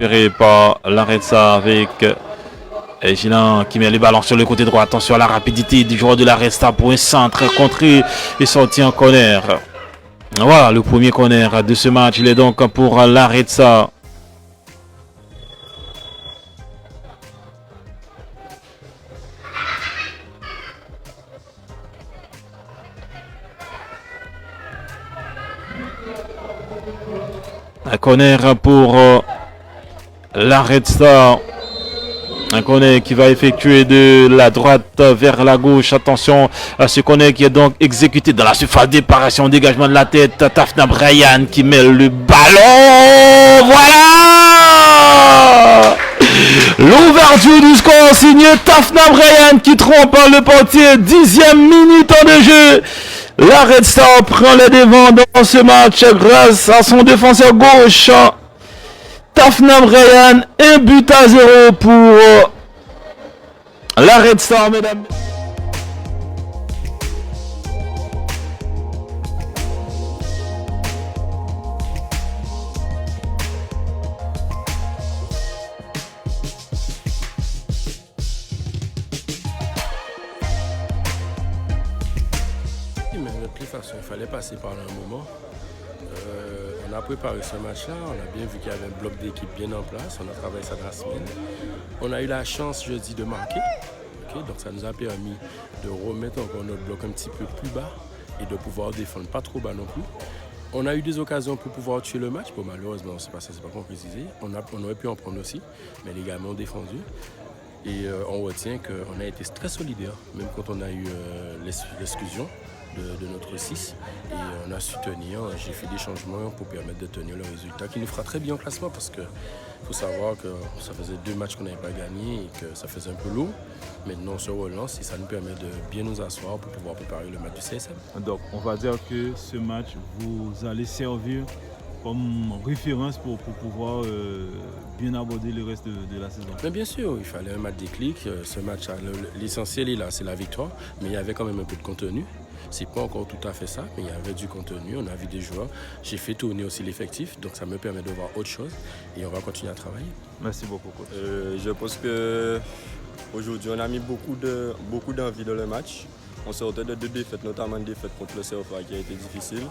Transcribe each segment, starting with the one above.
Récupéré par l'Aretsa avec Gilan qui met les ballons sur le côté droit. Attention à la rapidité du joueur de l'Aretsa pour un centre contré et sorti en corner. Voilà le premier corner de ce match. Il est donc pour l'Aretsa. Un corner pour l'Aretsa. Un corner qui va effectuer de la droite vers la gauche. Attention à ce corner qui est donc exécuté dans la surface d'éparation. Dégagement de la tête. Tafna Bryan qui met le ballon. Voilà l'ouverture du score signé Tafna Bryan qui trompe le portier. 10e minute de jeu. L'Aretsa prend les devants dans ce match grâce à son défenseur gauche. Tafna Bryan, 1-0 pour l'Aretsa, mesdames. Mais de toute façon, il fallait passer par là un moment. On a préparé ce match-là, on a bien vu qu'il y avait un bloc d'équipe bien en place, on a travaillé ça dans la semaine. On a eu la chance jeudi de marquer, donc ça nous a permis de remettre encore notre bloc un petit peu plus bas et de pouvoir défendre pas trop bas non plus. On a eu des occasions pour pouvoir tuer le match, bon, malheureusement ça c'est pas concrétisé, on aurait pu en prendre aussi, mais les gars ont défendu. Et on retient qu'on a été très solidaire, même quand on a eu l'exclusion de notre 6. Et on a su tenir, j'ai fait des changements pour permettre de tenir le résultat qui nous fera très bien en classement parce qu'il faut savoir que ça faisait 2 matchs qu'on n'avait pas gagné et que ça faisait un peu lourd. Maintenant on se relance et ça nous permet de bien nous asseoir pour pouvoir préparer le match du CSM. Donc on va dire que ce match vous allez servir comme référence pour pouvoir bien aborder le reste de la saison. Mais bien sûr, il fallait un match déclic. Ce match, l'essentiel est là, c'est la victoire, mais il y avait quand même un peu de contenu. C'est pas encore tout à fait ça, mais il y avait du contenu, on a vu des joueurs. J'ai fait tourner aussi l'effectif, donc ça me permet de voir autre chose et on va continuer à travailler. Merci beaucoup, coach. Je pense qu'aujourd'hui, on a mis beaucoup d'envie dans le match. On sortait de 2 défaites, notamment une défaite contre le CFA qui a été difficile.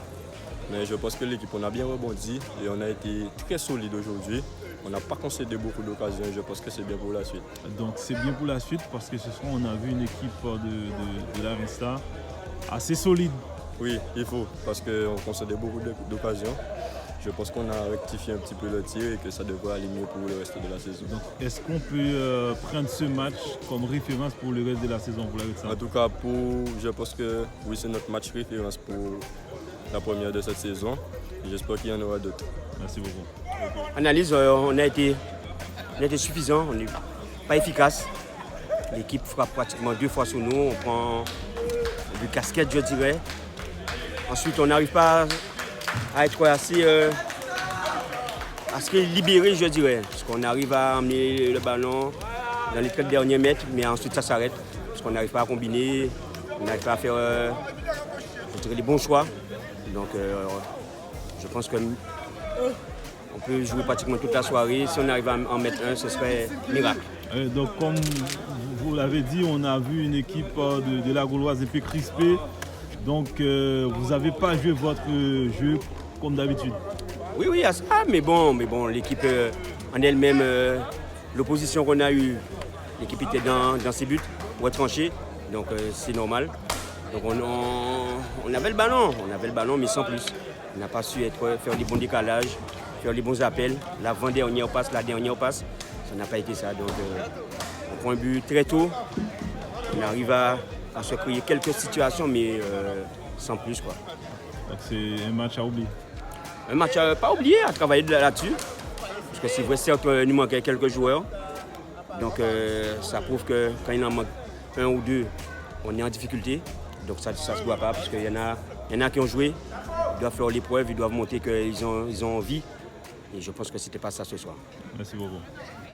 Mais je pense que l'équipe, on a bien rebondi et on a été très solide aujourd'hui. On n'a pas concédé beaucoup d'occasions et je pense que c'est bien pour la suite. Donc c'est bien pour la suite parce que ce soir, on a vu une équipe de l'Aretsa assez solide. Oui, il faut, parce qu'on concédait beaucoup d'occasions. Je pense qu'on a rectifié un petit peu le tir et que ça devrait aller mieux pour le reste de la saison. Donc est-ce qu'on peut prendre ce match comme référence pour le reste de la saison pour l'Aretsa? En tout cas, je pense que oui, c'est notre match référence pour la première de cette saison. J'espère qu'il y en aura d'autres. Merci beaucoup. Analyse, on a été suffisant, on n'est pas efficace. L'équipe frappe pratiquement 2 fois sur nous, on prend du casquette, je dirais. Ensuite, on n'arrive pas à être assez libéré, je dirais. Parce qu'on arrive à emmener le ballon dans les 4 derniers mètres, mais ensuite ça s'arrête. Parce qu'on n'arrive pas à combiner, on n'arrive pas à faire je dirais, les bons choix. Donc je pense qu'on peut jouer pratiquement toute la soirée. Si on arrive à en mettre un, ce serait miracle. Donc comme vous l'avez dit, on a vu une équipe de la Gauloise un peu crispée. Donc vous n'avez pas joué votre jeu comme d'habitude. Oui, il y a ça, mais bon l'équipe en elle-même, l'opposition qu'on a eue, l'équipe était dans ses buts pour être tranchée, donc c'est normal. Donc on avait le ballon, mais sans plus. On n'a pas su faire les bons décalages, faire les bons appels. L'avant-dernière passe, la dernière passe, ça n'a pas été ça. Donc on prend un but très tôt, on arrive à se créer quelques situations, mais sans plus, quoi. Donc c'est un match à oublier. Un match à pas oublier, à travailler là-dessus. Parce que c'est vrai, certes, il nous manquait quelques joueurs. Donc ça prouve que quand il en manque 1 ou 2, on est en difficulté. Donc ça ne se voit pas, parce qu'il y en a qui ont joué, ils doivent faire l'épreuve, ils doivent montrer qu'ils ont envie. Et je pense que ce n'était pas ça ce soir. Merci beaucoup.